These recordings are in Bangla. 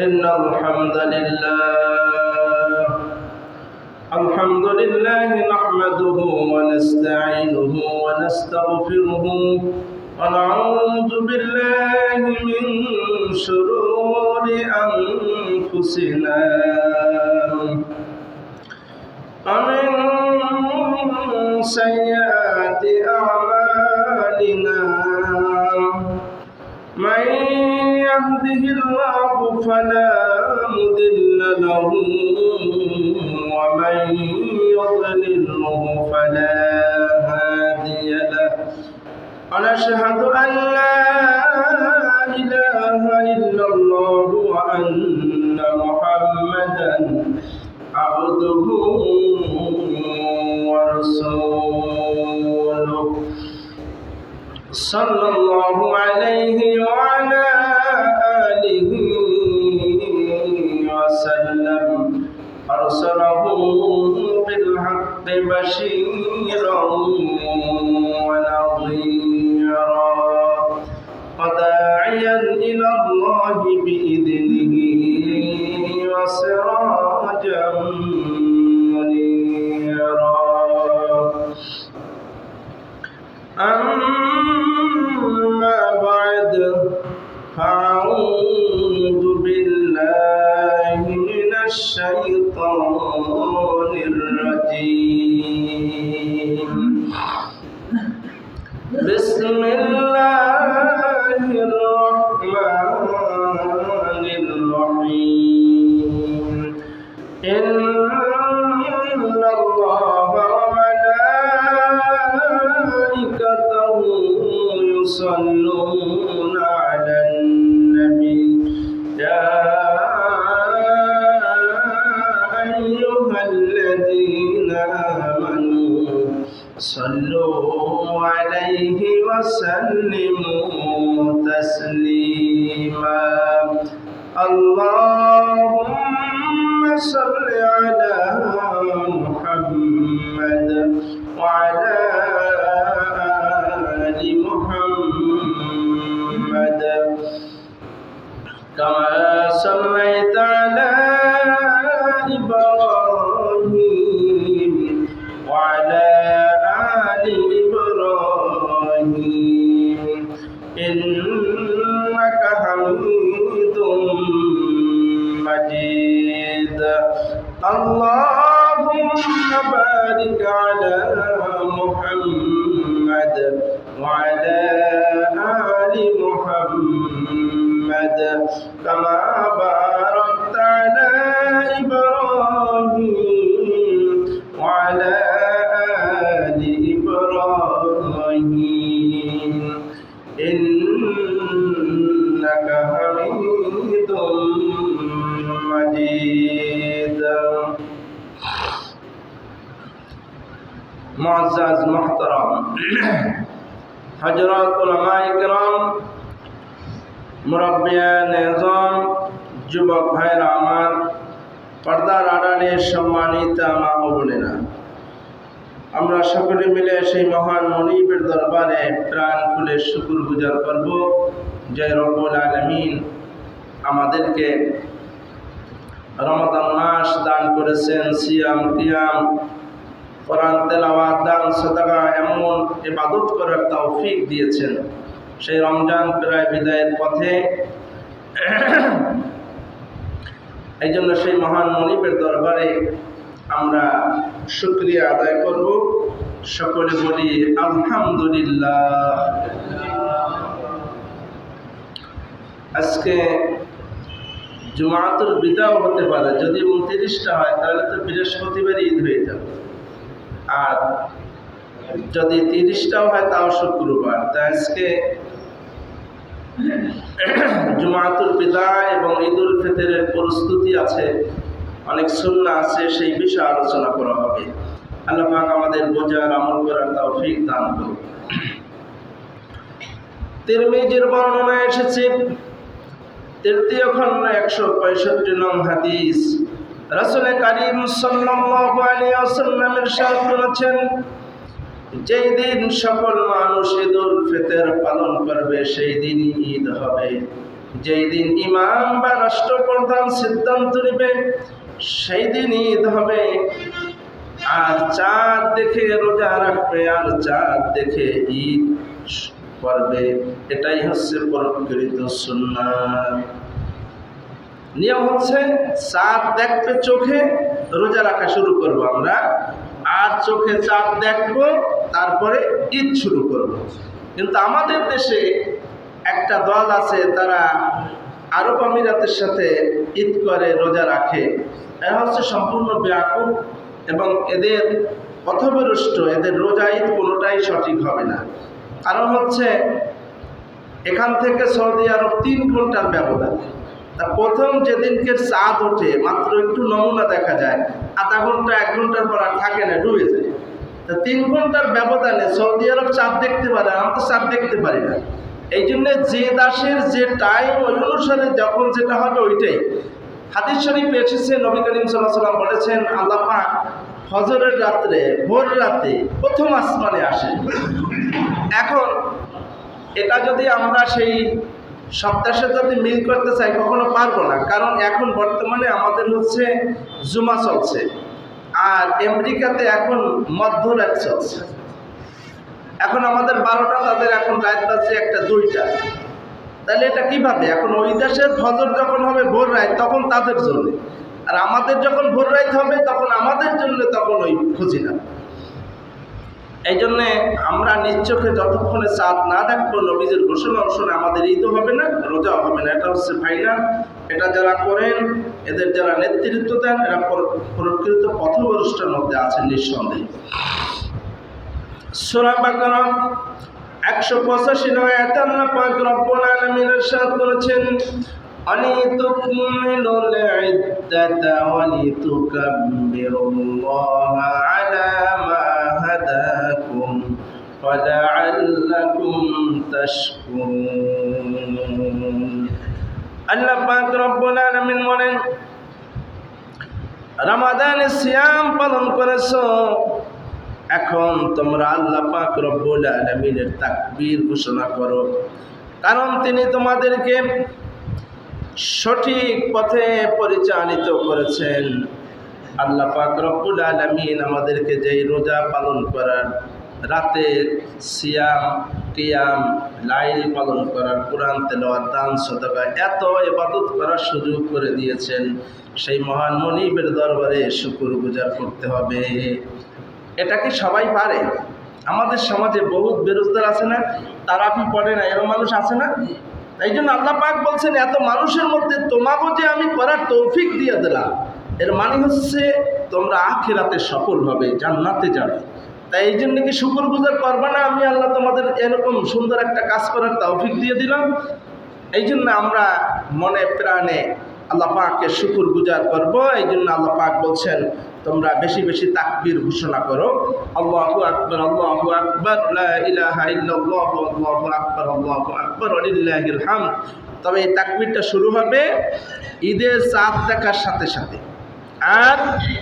إن الحمد لله نحمده ونستعينه ونستغفره ونعوذ بالله من شرور أنفسنا ومن سيئات أعمالنا من يهده الله فلا مضل له ومن يضلله فلا هادي له ونشهد أن لا إله إلا الله وأن محمدا عبده ورسوله صلى الله عليه وعلى آله وسلم أرسله بالحق بشيرا ونظيرا وداعيا إلى الله بإذنه وسراجا منيرا أما بعد فأعوذ بالله من الشيطان الرجيم بسم الله الرحمن الرحيم إن الله وملائكته يصلون على النبي يا أيها الذين آمنوا صلوا عليه وسلموا تسليما اللهم صل على محمد وعلى آل محمد كما صليت على إبراهيم وعلى آل إبراهيم إنك حميد مجيد اللهم بارك على محمد وعلى آل محمد كما باركت على إبراهيم وعلى آل إبراهيم إنك حميد مجيد معزز محترم حضرات علماء کرام মুরব্বিয়ান নিজাম যুবক ভাইরা আমার পর্দার আড়ালে সম্মানিত মা ও বোনেরা আমরা সকলে মিলে সেই মহান মনিবের দরবারে প্রাণ খুলে শুকরগুজার করব যে রব্বুল আলামিন আমাদেরকে রমাদান মাস দান করেছেন সিয়াম কিয়াম কোরআন তেলাওয়াত দান সাদাকা এমন ইবাদত করার তৌফিক দিয়েছেন সেই রমজান প্রায় বিদায়ের পথে এই জন্য সেই মহান মনিবের দরবারে আমরা শুকরিয়া আদায় করব সকলে বলি আলহামদুলিল্লাহ আজকে জুমাতুল বিদাও হতে পারে যদি 29টা হয় তাহলে তো বৃহস্পতিবার ঈদ হয়ে যাবে আর যদি 30টাও হয় তাও শুক্রবার তা আজকে জুমাতুল বিদা এবং ঈদুল ফিতরের প্রস্তুতি আছে অনেক সুন্নাহ আছে সেই বিষয়ে আলোচনা করা হবে আল্লাহ পাক আমাদের বোঝার আমল করার তৌফিক দান করুন তিরমিজির বর্ণনায় এসেছে তৃতীয় খণ্ড 165 নং হাদিস রাসূল কারীম সাল্লাল্লাহু আলাইহি ওয়াসাল্লাম ইরশাদ করেছেন যেই দিন সকল মানুষ ঈদুল ফিতর পালন করবে সেই দিনই ঈদ হবে যেই দিন ইমাম বা রাষ্ট্রপ্রধান সিদ্ধান্ত নেবে সেই দিন ঈদ হবে। আর চাঁদ দেখে রোজা রাখবে আর চাঁদ দেখে ঈদ করবে, এটাই হচ্ছে প্রকৃত সুন্নাত। নিয়ম হচ্ছে চাঁদ দেখবে চোখে, রোজা রাখা শুরু করব আমরা, আর চোখে চাঁদ দেখবো তারপরে ঈদ শুরু করব। কিন্তু আমাদের দেশে একটা দল আছে, তারা আরব আমিরাতের সাথে ঈদ করে, রোজা রাখে। এরা হচ্ছে সম্পূর্ণ ব্যাকুল এবং এদের পথভ্রষ্ট, এদের রোজা ঈদ কোনোটাই সঠিক হবে না। কারণ হচ্ছে এখান থেকে সৌদি আরব 3 ঘন্টার ব্যবধান। তা প্রথম যেদিনকে চাঁদ ওঠে মাত্র একটু নমুনা দেখা যায়, আধা ঘন্টা 1 ঘন্টার পর আর থাকে না, ডুবে যায়। তা 3 ঘন্টার ব্যবধানে সৌদি আরব চাঁদ দেখতে পারে, আমরা তো চাঁদ দেখতে পারি না। এই জন্য যে দাসের যে টাইম, ওই অনুসারে যখন যেটা হবে ওইটাই। হাদিস শরীফে এসেছে, নবী করিম সাল্লাল্লাহু আলাইহি ওয়াসাল্লাম বলেছেন, আল্লাহ পাক ফজরের রাত্রে, ভোর রাতে প্রথম আসমানে আসে। এখন এটা যদি আমরা সেই সপ্তাহের সাথে যদি মিল করতে চাই কখনো পারবো না, কারণ এখন বর্তমানে আমাদের হচ্ছে জুমা চলছে, আর আমেরিকাতে এখন মধ্যরাত চলছে। এখন আমাদের 12টা, তাদের এখন রাত বাজছে 1টা 2টা। তাহলে এটা কিভাবে? এখন ওই দেশের ফজর যখন হবে ভোর রাত, তখন তাদের জন্য, আর আমাদের যখন ভোর রাত হবে তখন আমাদের জন্য, তখন ওই খুঁজি না। এই জন্যে আমরা নিজ চোখে যতক্ষণে চাঁদ না দেখবো, নবীজির ঘোষণা অনুসারে আমাদের ঈদও হবে না, রোজাও হবে না। এটা হচ্ছে ফাইনাল। এটা যারা করেন, এদের যারা নেতৃত্ব দেন, এরা প্রকৃত পথভ্রষ্টের মধ্যে আছেন নিঃসন্দেহে। সূরা বাকারা 185 আয়াতে আল্লাহ পাক রব্বুল আলামিন ইরশাদ করেছেন, আলিতুকমিলুল ইদ্দাতা ওয়ালিতুকাব্বিরুল্লাহা আলা মা হাদাকুম ওয়া লাআল্লাকুম তাশকুরুন। আল্লাহ পাক রব্বুল আলামিন বলেন, রমাদানের সিয়াম পালন করেছো, এখন তোমরা আল্লাহ পাক রব্বুল আলামিনের তাকবীর ঘোষণা করো, কারণ তিনি তোমাদেরকে সঠিক পথে পরিচালিত করেছেন। আল্লাহ পাক রব্বুল আলামিন আমাদেরকে যেই রোজা পালন করার, রাতে সিয়াম, কিয়াম, লাইল পালন করার, কোরআন তেলাওয়াত, দান সদকা, এত ইবাদত করার সুযোগ করে দিয়েছেন, সেই মহান মনিবের দরবারে শুকরগুজার করতে হবে। এটা কি সবাই পারে? আমাদের সমাজে বহুত বেরোজগার আছে না, তারাবি পড়ে না, এরকম মানুষ আছে না? এই জন্য আল্লাহ পাক বলছেন, এত মানুষের মধ্যে তোমাকে যে আমি করার তৌফিক দিয়ে দিলাম, এর মানে হচ্ছে তোমরা আখিরাতে সফল হবে, জান্নাতে যাবে। তাই এই জন্য কি শুকরগুজার করবা না? আমি আল্লাহ তোমাদের এরকম সুন্দর একটা কাজ করার তৌফিক দিয়ে দিলাম। এই জন্য আমরা মনে প্রাণে আল্লাহ পাককে শুকরগুজার করব। এই জন্য আল্লাহ পাক বলছেন, তোমরা বেশি বেশি তাকবীর ঘোষণা করো, আল্লাহু আকবার, আল্লাহু আকবার, লা ইলাহা ইল্লাল্লাহু, আল্লাহু আকবার, আল্লাহু আকবার, ওয়ালিল্লাহিল হামদ। তবে এই তাকবীরটা শুরু হবে ঈদের চাঁদ দেখার সাথে সাথে, আর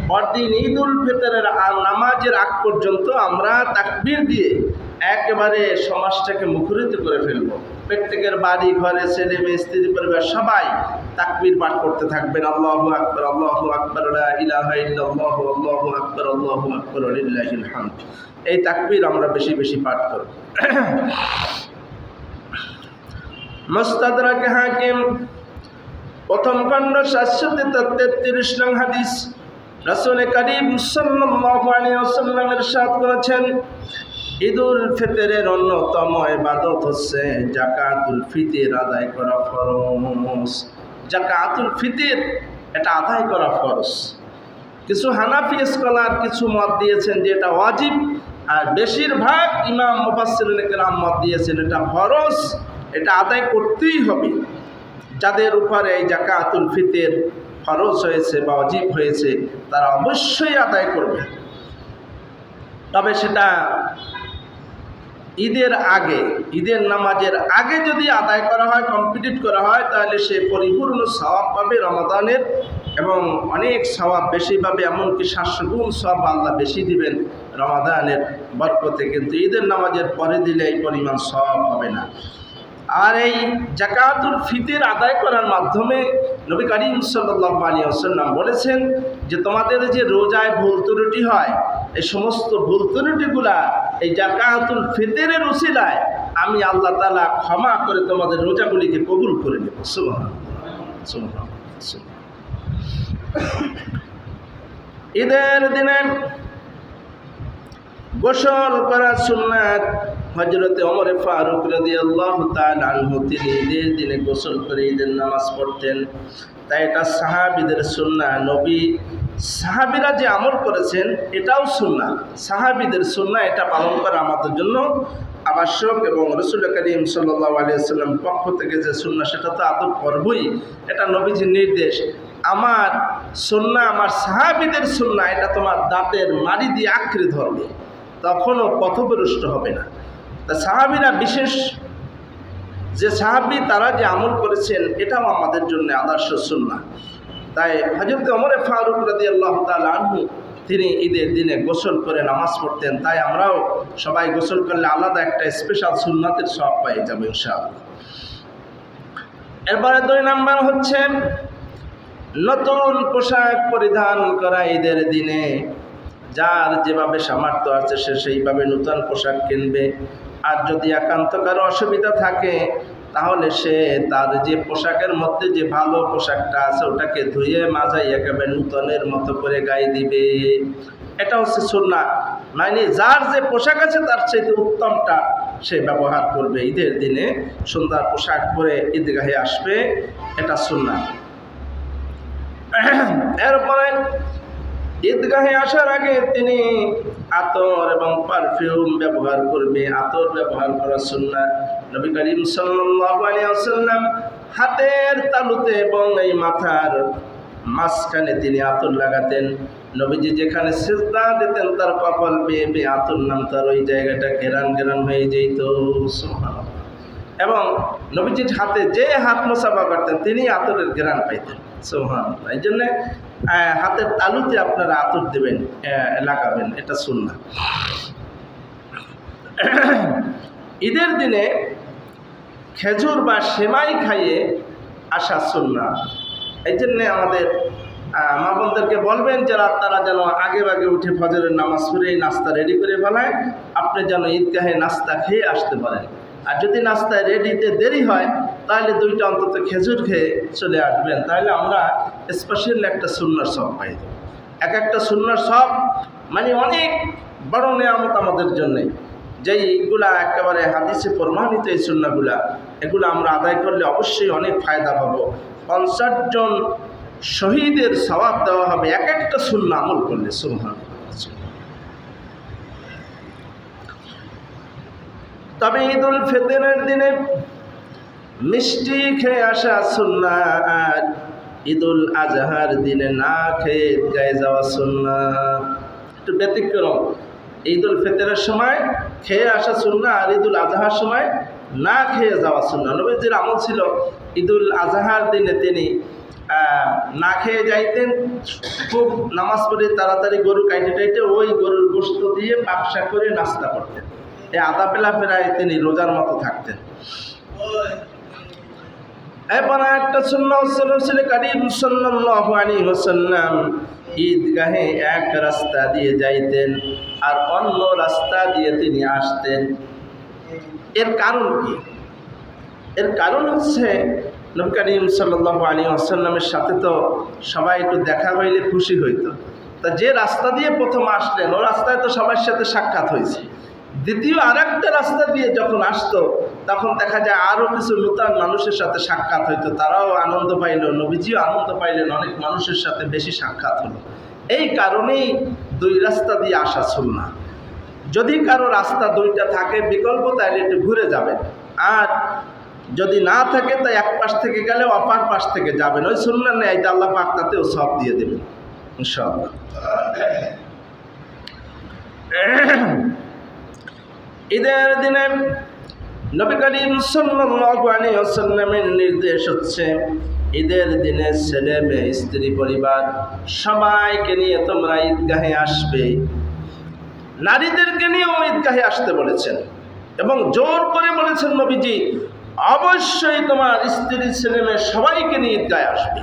পরদিন ঈদ উল ফিতরের নামাজের আগ পর্যন্ত আমরা তাকবীর দিয়ে একেবারে সমাজটাকে মুখরিত করে ফেলব। প্রত্যেকের বাড়ি ঘরে ছেলে মেয়ে স্ত্রী পরিবার সবাই তাকবীর পাঠ করতে থাকবেন, আল্লাহু আকবার, আল্লাহু আকবার, লা ইলাহা ইল্লাল্লাহু, আল্লাহু আকবার, আল্লাহু আকবার, ওয়ালিল্লাহিল হামদ। এই তাকবীর আমরা বেশি বেশি পাঠ করব। মুস্তাদরাক হাকিম প্রথম খণ্ড 733 নং হাদিস, রাসূল করিম সাল্লাল্লাহু আলাইহি ওয়াসাল্লাম ইরশাদ করেছেন, ঈদুল ফিতরের অন্যতম ইবাদত হচ্ছে যাকাতুল ফিতর আদায় করা ফরজ। যাকাতুল ফিতর এটা আদায় করা ফরজ। কিছু হানাফি স্কলার কিছু মত দিয়েছেন যে এটা ওয়াজিব, আর বেশিরভাগ ইমাম মুফাসসিরিন কেরাম মত দিয়েছেন এটা ফরজ, এটা আদায় করতেই হবে। যাদের উপরে এই যাকাতুল ফিতর ফরজ হয়েছে বা ওয়াজিব হয়েছে, তারা অবশ্যই আদায় করবে। তবে সেটা ঈদের আগে, ঈদের নামাজের আগে যদি আদায় করা হয়, কমপ্লিট করা হয়, তাহলে সে পরিপূর্ণ সওয়াব পাবে রমাদানের, এবং অনেক সওয়াব বেশি পাবে, এমনকি 700 গুণ সওয়াব আল্লাহ বেশি দিবেন রমাদানের বরকতে। কিন্তু ঈদের নামাজের পরে দিলে এই পরিমাণ সওয়াব হবে না। আর এই যাকাতুল ফিতর আদায় করার মাধ্যমে নবী করিম সাল্লাল্লাহু আলাইহি ওয়াসাল্লাম বলেছেন যে তোমাদের যে রোজায় ভুল ত্রুটি হয়, এই সমস্ত ভুল ত্রুটিগুলা এই যাকাতুল ফিতরের উসিলায় আমি আল্লাহ তাআলা ক্ষমা করে তোমাদের রোজাগুলিকে কবুল করে নেব। সুবহানাল্লাহ, সুবহানাল্লাহ। ঈদের দিনে গোসল করা সুন্নাত। হযরতে ওমর ফারুক রাদিয়াল্লাহু তাআলা আনহু তিনি ঈদের দিনে গোসল করে ঈদের নামাজ পড়তেন। তাই এটা সাহাবীদের সুন্নাহ। নবী সাহাবীরা যে আমল করেছেন এটাও সুন্নাহ, সাহাবীদের সুন্নাহ, এটা পালন করা আমাদের জন্য আবশ্যক। এবং রাসূল করিম সাল্লাল্লাহু আলাইহি ওয়াসাল্লাম পক্ষ থেকে যে সুন্নাহ সেটা তো আদর করবই, এটা নবীজির নির্দেশ। আমার সুন্নাহ, আমার সাহাবীদের সুন্নাহ, এটা তোমার দাঁতের মাড়ি দিয়ে আঁকড়ে ধরবে, তখনও পথভ্রষ্ট হবে না। তা সাহাবীরা বিশেষ যে সাহাবী তারা যে আমল করেছেন এটাও আমাদের জন্য আদর্শ সুন্নাহ। তাই হযরত ওমর ফারুক রাদিয়াল্লাহু তাআলা আনহু তিনি ঈদের দিনে গোসল করে নামাজ পড়তেন। তাই আমরাও সবাই গোসল করলে আলাদা একটা স্পেশাল সুন্নাতের সওয়াব পাই যাব ইনশাআল্লাহ। এরপরে 2 নাম্বার হচ্ছে নতুন পোশাক পরিধান করা ঈদের দিনে। যার যেভাবে সামর্থ্য আছে সে সেইভাবে নতুন পোশাক কিনবে। আর যদি একান্ত কারো অসুবিধা থাকে তাহলে সে তার যে পোশাকের মধ্যে যে ভালো পোশাকটা আছে ওটাকে ধুয়ে মাজাই একেবারে নূতনের মতো করে গায়ে দিবে। এটা হচ্ছে সুন্নাহ। মানে যার যে পোশাক আছে তার চাইতে উত্তমটা সে ব্যবহার করবে। ঈদের দিনে সুন্দর পোশাক পরে ঈদগাহে আসবে, এটা সুন্নাহ। এরপরে ঈদগাহে আসার আগে তিনি আতর এবং পারফিউম ব্যবহার করবে। আতর ব্যবহার করা সুন্নাহ। নবী করিম সাল্লাল্লাহু আলাইহি ওয়াসাল্লাম হাতের তালুতে এবং এই মাথার মাঝখানে তিনি আতর লাগাতেন। নবীজি যেখানে সিজদা দিতেন তার কপাল বেয়ে বেয়ে আতর নামতার, ওই জায়গাটা ঘেরান ঘেরান হয়ে যেত। সুবহানাল্লাহ। এবং নবীজির হাতে যে হাত মোসাফা করতেন তিনি আতরের ঘেরান পাইতেন। সুবহানাল্লাহ। এই জন্যে হাতের তালুতে আপনারা আতর দেবেন, লাগাবেন, এটা সুন্নাহ। ঈদের দিনে খেজুর বা সেমাই খাইয়ে আসা সুন্নাহ। এই জন্যে আমাদের মা বোনদেরকে বলবেন যারা তারা যেন আগে আগে উঠে ফজরের নামাজ পড়ে নাস্তা রেডি করে ফেলায়, আপনি যেন ঈদগাহে নাস্তা খেয়ে আসতে পারেন। আর যদি নাস্তায় রেডিতে দেরি হয় তাহলে 2টা অন্তত খেজুর খেয়ে চলে আসবেন। তাহলে আমরা স্পেশাল একটা সুন্নাহর সওয়াব পাই। এক একটা সুন্নাহর সওয়াব মানে অনেক বড় নেয়ামত আমাদের জন্যে। যেইগুলা একেবারে হাদিসে প্রমাণিত এই সুন্নাহগুলা, এগুলো আমরা আদায় করলে অবশ্যই অনেক ফায়দা পাবো। 50 জন শহীদের সওয়াব দেওয়া হবে এক একটা সুন্নাহ আমল করলে। সুবহানাল্লাহ। তবে ঈদুল ফিতরের দিনে মিষ্টি খেয়ে আসা সুন্নাহ, আর ঈদুল আজহার দিনে না খেয়ে ঈদগাহে যাওয়া সুন্নাহ। একটু ব্যতিক্রম। ঈদুল ফিতরের সময় খেয়ে আসা সুন্নাহ, আর ঈদুল আজহার সময় না খেয়ে যাওয়া সুন্নাহ। নবীজির আমল ছিল ঈদুল আজহার দিনে তিনি না খেয়ে যাইতেন, খুব নামাজ পড়ে তাড়াতাড়ি গরু কাইটে টাইটে ওই গরুর গোশত দিয়ে ব্যবসা করে নাস্তা করতেন। এই আধা বেলা ফেরায় তিনি রোজার মতো থাকতেন। এরপর একটা সুন্নাহ ছিল রাসূল করিম সাল্লাল্লাহু আলাইহি ওয়াসাল্লাম ঈদগাহে এক রাস্তা দিয়ে যাইতেন আর অন্য রাস্তা দিয়ে তিনি আসতেন। এর কারণ কি? এর কারণ হচ্ছে নবী করিম সাল্লাল্লাহু আলাইহি ওয়াসাল্লামের সাথে তো সবাই একটু দেখা হইলে খুশি হইতো। তা যে রাস্তা দিয়ে প্রথম আসলেন ও রাস্তায় তো সবার সাথে সাক্ষাৎ হয়েছে। দ্বিতীয় আরেকটা রাস্তা দিয়ে যখন আসতো তখন দেখা যায় আরও কিছু নূতন মানুষের সাথে সাক্ষাৎ হইতো, তারাও আনন্দ পাইল, নবীজিও আনন্দ পাইলেন, অনেক মানুষের সাথে বেশি সাক্ষাৎ হলো। এই কারণেই 2 রাস্তা দিয়ে আসা সুন্নাহ। যদি কারো রাস্তা 2টা থাকে বিকল্প তাহলে একটু ঘুরে যাবেন, আর যদি না থাকে তাই এক পাশ থেকে গেলে অপর পাশ থেকে যাবেন। ওই সুন্নাহ নেই, এটা আল্লাহ পাক তাতেও সব দিয়ে দেবেন ইনশাআল্লাহ। ঈদের দিনে নবী করিম সাল্লাল্লাহু আলাইহি ওয়াসাল্লামের নির্দেশ হচ্ছে ঈদের দিনে ছেলে মেয়ে স্ত্রী পরিবার সবাইকে নিয়ে তোমরা ঈদগাহে আসবে। নারীদেরকে নিয়েও ঈদগাহে আসতে বলেছেন এবং জোর করে বলেছেন নবীজি অবশ্যই তোমার স্ত্রী ছেলে মেয়ে সবাইকে নিয়ে ঈদগাহে আসবে।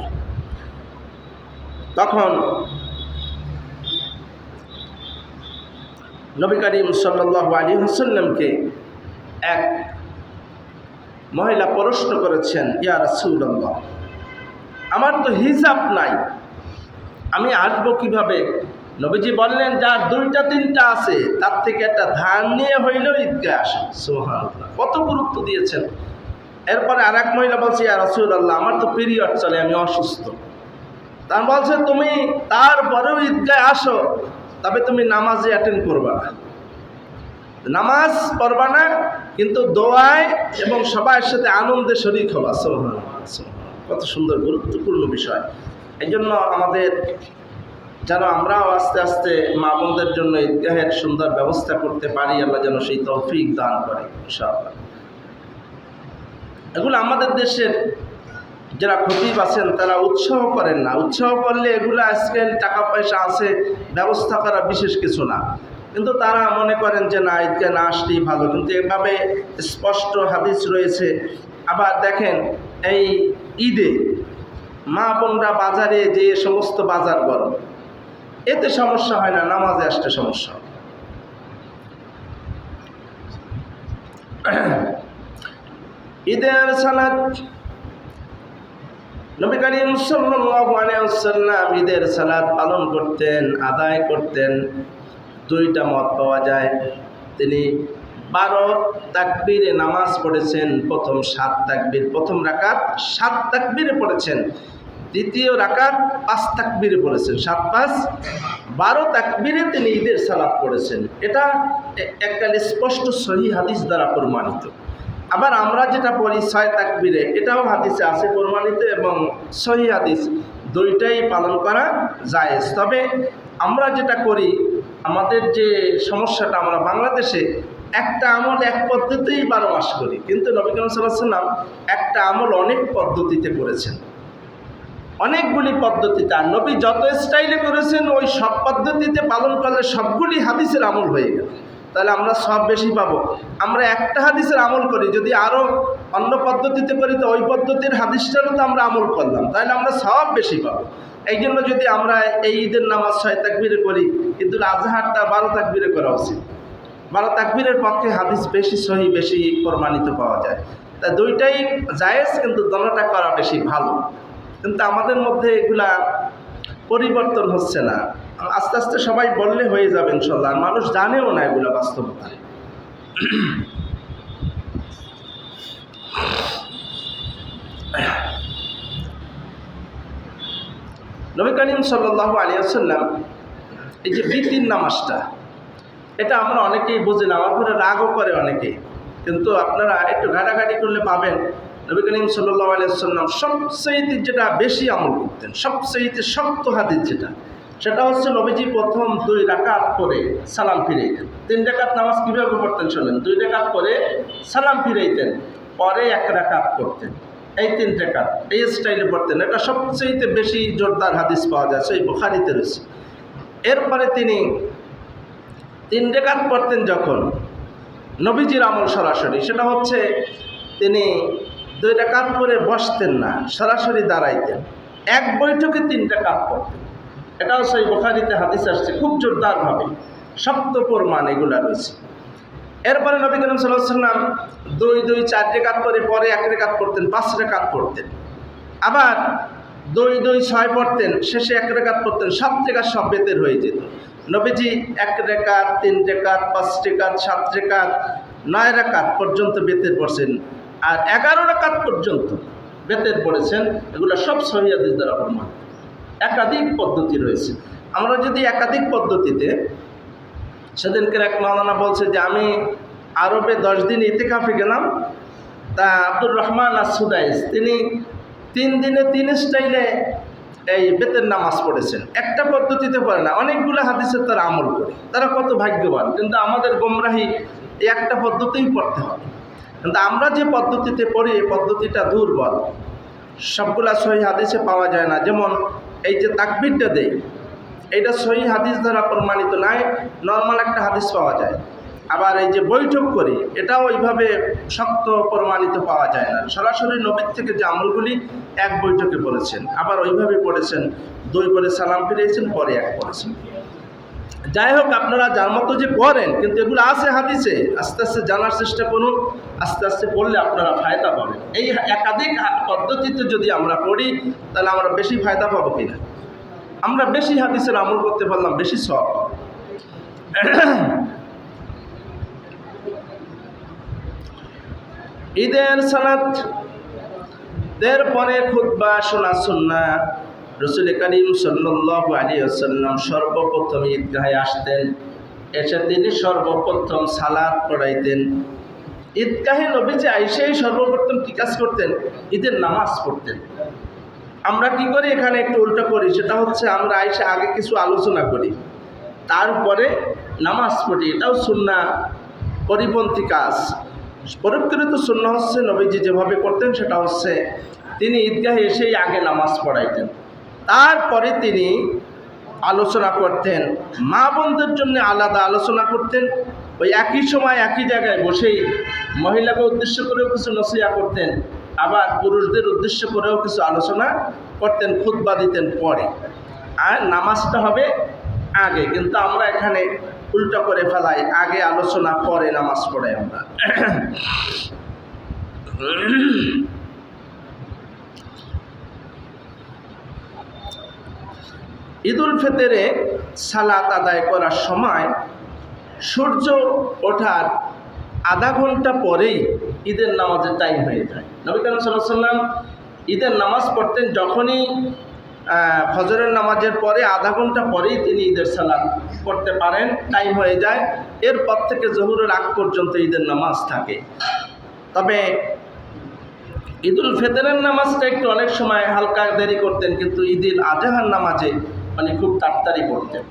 তখন নবী করিম সাল্লাল্লাহু আলাইহি ওয়াসাল্লামকে এক মহিলা প্রশ্ন করেছেন, ইয়া রাসূলুল্লাহ, আমার তো হিজাব নাই, আমি আসবো কিভাবে? নবীজি বললেন, যার দুইটা তিনটা আছে তার থেকে একটা ধান নিয়ে হইলেও ঈদগাহে আসে। সুবহানাল্লাহ, কত গুরুত্ব দিয়েছেন। এরপরে আর এক মহিলা বলছে, ইয়া রাসূলুল্লাহ, আমার তো পিরিয়ড চলে, আমি অসুস্থ। তার বলছে, তুমি তারপরেও ঈদগাহে আসো, তবে তুমি নামাজে অ্যাটেন্ড করবা না, নামাজ পড়বা না, কিন্তু দোয়ায় এবং সবার সাথে আনন্দে শরীক হবা। সুবহানাল্লাহ, কত সুন্দর গুরুত্বপূর্ণ বিষয়। এই জন্য আমাদের যেন আমরাও আস্তে আস্তে মা বোনদের জন্য ঈদগাহের সুন্দর ব্যবস্থা করতে পারি, আল্লাহ যেন সেই তৌফিক দান করে ইনশাআল্লাহ। এগুলো আমাদের দেশের যারা খতিব আছেন তারা উৎসাহ করেন না। উৎসাহ করলে এগুলো আজকাল টাকা পয়সা আছে, ব্যবস্থা করা বিশেষ কিছু না, কিন্তু তারা মনে করেন যে না, ঈদগাহে না আসলেই ভালো। কিন্তু এভাবে স্পষ্ট হাদিস রয়েছে। আবার দেখেন, এই ঈদে মা বোনরা বাজারে যে সমস্ত বাজার করেন, এতে সমস্যা হয় না, নামাজে আসতে সমস্যা হয়। ঈদের সালাত নবী করিম সাল্লাল্লাহু আলাইহি ওয়াসাল্লাম ঈদের সালাত পালন করতেন, আদায় করতেন। দুইটা মত পাওয়া যায়। তিনি 12 তাকবীরে নামাজ পড়েছেন। প্রথম 7 তাকবীর, প্রথম রাকাত 7 তাকবীরে পড়েছেন। দ্বিতীয় রাকাত 5 তাকবীরে পড়েছেন। 7 5 12 তাকবীরে তিনি ঈদের সালাত পড়েছেন। এটা এককালে স্পষ্ট সহিহ হাদিস দ্বারা প্রমাণিত। আবার আমরা যেটা পড়ি 6 তাকবীরে, এটাও হাদিসে আছে প্রমাণিত এবং সহিহ হাদিস, দুইটাই পালন করা জায়েজ। তবে আমরা যেটা করি, আমাদের যে সমস্যাটা, আমরা বাংলাদেশে একটা আমল এক পদ্ধতিতেই 12 মাস করি, কিন্তু নবী করিম সাল্লাল্লাহু আলাইহি ওয়াসাল্লাম একটা আমল অনেক পদ্ধতিতে করেছেন, অনেকগুলি পদ্ধতিতে। আর নবী যত স্টাইলে করেছেন, ওই সব পদ্ধতিতে পালন করলে সবগুলি হাদিসের আমল হয়ে গেল, তাহলে আমরা সব বেশি পাবো। আমরা একটা হাদিসের আমল করি, যদি আরও অন্য পদ্ধতিতে করি তো ওই পদ্ধতির হাদিসটারও তো আমরা আমল করলাম, তাহলে আমরা সব বেশি পাবো। এই জন্য যদি আমরা এই ঈদের নামাজ 6 তাকবীরে করি, ঈদুল আজহারটা 12 তাকবীরে করা উচিত। 12 তাকবীরের পক্ষে হাদিস বেশি সহি, বেশি প্রমাণিত পাওয়া যায়। তা দুইটাই জায়েজ, কিন্তু দোনোটা করা বেশি ভালো। কিন্তু আমাদের মধ্যে এগুলা পরিবর্তন হচ্ছে না। আস্তে আস্তে সবাই বললে হয়ে যাবে ইনশাল্লাহ, আর মানুষ জানেও না এগুলা বাস্তবতা। নবী করিম সাল্লাল্লাহু আলাইহি ওয়াসাল্লাম এই যে বিতির নামাজটা, এটা আমরা অনেকেই বুঝি না, আমার উপরে রাগও করে অনেকেই, কিন্তু আপনারা একটু ঘাটাঘাটি করলে পাবেন নবী করিম সাল্লাল্লাহু আলাইহি ওয়াসাল্লাম সবচেয়ে যেটা বেশি আমল করতেন, সবচেয়ে শক্ত হাদিস যেটা, সেটা হচ্ছে নবীজি প্রথম 2 রাকাত করে সালাম ফিরাইতেন। 3 রাকাত নামাজ কীভাবে পড়তেন শোনেন, 2 রাকাত করে সালাম ফিরাইতেন, পরে 1 রাকাত করতেন, এই 3 রাকাত এই স্টাইলে পড়তেন। এটা সবচেয়ে বেশি জোরদার হাদিস পাওয়া যায়, সেই বুখারীতে রয়েছে। এরপরে তিনি 3 রাকাত পড়তেন যখন, নবীজির আমল সরাসরি সেটা হচ্ছে তিনি 2 রাকাত করে বসতেন না, সরাসরি দাঁড়াইতেন, এক বৈঠকে 3 রাকাত পড়তেন। এটাও সেই বুখারীতে হাদিস আসছে, খুব জোরদারভাবে শক্ত প্রমাণ এগুলা রয়েছে। এরপরে নবী করিম সাল্লাল্লাহু আলাইহি ওয়াসাল্লাম 2 4 রাকাত করে পরে 1 রাকাত পড়তেন, 5 রাকাত পড়তেন। আবার 2 6 পড়তেন, শেষে 1 রাকাত পড়তেন, 7 রাকাত সব বেতের হয়ে যেত। নবীজি 1 রাকাত, 3 রাকাত, 5 রাকাত, 7 রাকাত, 9 রাকাত পর্যন্ত বেতের পড়ছেন, আর 11 রাকাত পর্যন্ত বেতের পড়েছেন। এগুলো সব সহিহ হাদিস দ্বারা প্রমাণ। একাধিক পদ্ধতি রয়েছে। আমরা যদি একাধিক পদ্ধতিতে, সেদিনকে এক মাওলানা বলছে যে আমি আরবে 10 দিন ইতিকাফে গেলাম, তা আব্দুর রহমান আস-সুদাইস তিনি 3 দিনে 3 স্টাইলে এই বেতের নামাজ পড়েছেন, একটা পদ্ধতিতে পড়ে না, অনেকগুলো হাদিসের তারা আমল করে। তারা কত ভাগ্যবান। কিন্তু আমাদের গোমরাহি, এই একটা পদ্ধতিই পড়তে হবে। কিন্তু আমরা যে পদ্ধতিতে পড়ি, এই পদ্ধতিটা দুর্বল, সবগুলা সহিহ হাদিসে পাওয়া যায় না। যেমন এই যে তাকবীরটা দেই, এটা সহিহ হাদিস দ্বারা প্রমাণিত নয়, নর্মাল একটা হাদিস পাওয়া যায়। আবার এই যে বৈঠক করি, এটাও ওইভাবে শক্ত প্রমাণিত পাওয়া যায় না। সরাসরি নবীর থেকে যে আমলগুলি এক বৈঠকে পড়েছেন, আবার ওইভাবে পড়েছেন, 2 করে সালাম ফিরিয়েছেন, পরে 1 পড়েছেন। যাই হোক, আপনারা যার মতো যে করেন, কিন্তু এগুলো আছে হাদিসে। আস্তে আস্তে জানার চেষ্টা করুন, আস্তে আস্তে পড়লে আপনারা ফায়দা পাবেন। এই একাধিক পদ্ধতিতে যদি আমরা পড়ি, তাহলে আমরা বেশি ফায়দা পাবো কিনা, আমরা বেশি হাদিসের আমল করতে পারলাম, বেশি সওয়াব পাবো। ঈদের সালাত এর পরে খুতবা শোনা সুন্নাহ। রাসূল করিম সাল্লাল্লাহু আলাইহি ওয়াসাল্লাম সর্বপ্রথম ঈদগাহে আসতেন, এসে তিনি সর্বপ্রথম সালাত পড়াইতেন। ঈদগাহে নবীজি আইসেই সর্বপ্রথম কি কাজ করতেন? ঈদের নামাজ পড়তেন। আমরা কি করি এখানে একটু উল্টো করি, সেটা হচ্ছে আমরা আইসে আগে কিছু আলোচনা করি, তারপরে নামাজ পড়ি। এটাও সুন্নাহ পরিপন্থী কাজ। প্রকৃত সুন্নাহ হচ্ছে নবীজি যেভাবে করতেন, সেটা হচ্ছে তিনি ঈদগাহে এসেই আগে নামাজ পড়াইতেন, তারপরে তিনি আলোচনা করতেন। মা বোনদের জন্য আলাদা আলোচনা করতেন। ওই একই সময় একই জায়গায় বসেই মহিলাকে উদ্দেশ্য করেও কিছু নসিহত করতেন, আবার পুরুষদের উদ্দেশ্য করেও কিছু আলোচনা করতেন, খুতবা দিতেন পরে। আর নামাজটা হবে আগে, কিন্তু আমরা এখানে উল্টো করে ফেলাই, আগে আলোচনা পরে নামাজ পড়াই আমরা। ঈদুল ফিতরে সালাত আদায় করার সময় সূর্য ওঠার আধা ঘন্টা পরেই ঈদের নামাজের টাইম হয়ে যায়। নবী করিম সাল্লাল্লাহু আলাইহি ওয়াসাল্লাম ঈদের নামাজ পড়তেন যখনই ফজরের নামাজের পরে আধা ঘন্টা পরেই তিনি ঈদের সালাত পড়তে পারেন, টাইম হয়ে যায়। এরপর থেকে জোহরের আগ পর্যন্ত ঈদের নামাজ থাকে। তবে ঈদুল ফিতরের নামাজটা একটু অনেক সময় হালকা দেরি করতেন, কিন্তু ঈদুল আজহার নামাজে খুব তাড়াতাড়ি পড়তেন,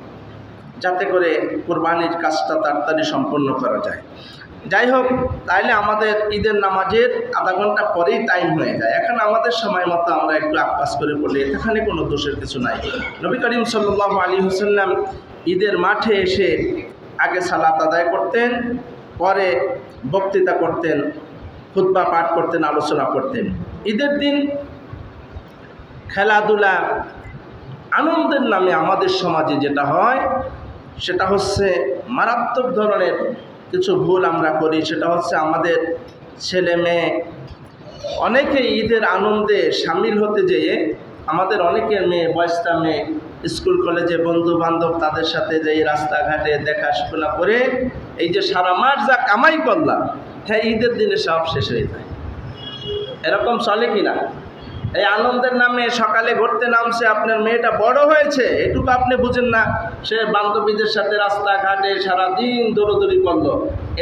যাতে করে কোরবানির কাজটা তাড়াতাড়ি সম্পন্ন করা যায়। যাই হোক, তাইলে আমাদের ঈদের নামাজের আধা ঘন্টা পরেই টাইম হয়ে যায়। এখন আমাদের সময় মতো আমরা একটু আক্কাস করে পড়লে এখানে কোনো দোষের কিছু নাই। নবী করিম সাল্লাল্লাহু আলাইহি ওয়াসাল্লাম ঈদের মাঠে এসে আগে সালাত আদায় করতেন, পরে বক্তৃতা করতেন, খুতবা পাঠ করতেন, আলোচনা করতেন। ঈদের দিন খেলাধুলা আনন্দের নামে আমাদের সমাজে যেটা হয়, সেটা হচ্ছে মারাত্মক ধরনের কিছু ভুল আমরা করি। সেটা হচ্ছে আমাদের ছেলে মেয়ে অনেকে ঈদের আনন্দে সামিল হতে যেয়ে আমাদের অনেকের মেয়ে, বয়স্তা মেয়ে, স্কুল কলেজে বন্ধু বান্ধব তাদের সাথে যেই রাস্তাঘাটে দেখাশোনা করে এই যে সারা মাস যা কামাই করলাম, হ্যাঁ ঈদের দিনে সব শেষ হয়ে যায়। এরকম চলে কিনা? এই আনন্দের নামে সকালে ঘুরতে নামছে, আপনার মেয়েটা বড় হয়েছে এটুকু আপনি বুঝেন না, সে বান্ধবীদের সাথে রাস্তাঘাটে সারাদিন দৌড়দৌড়ি করলো,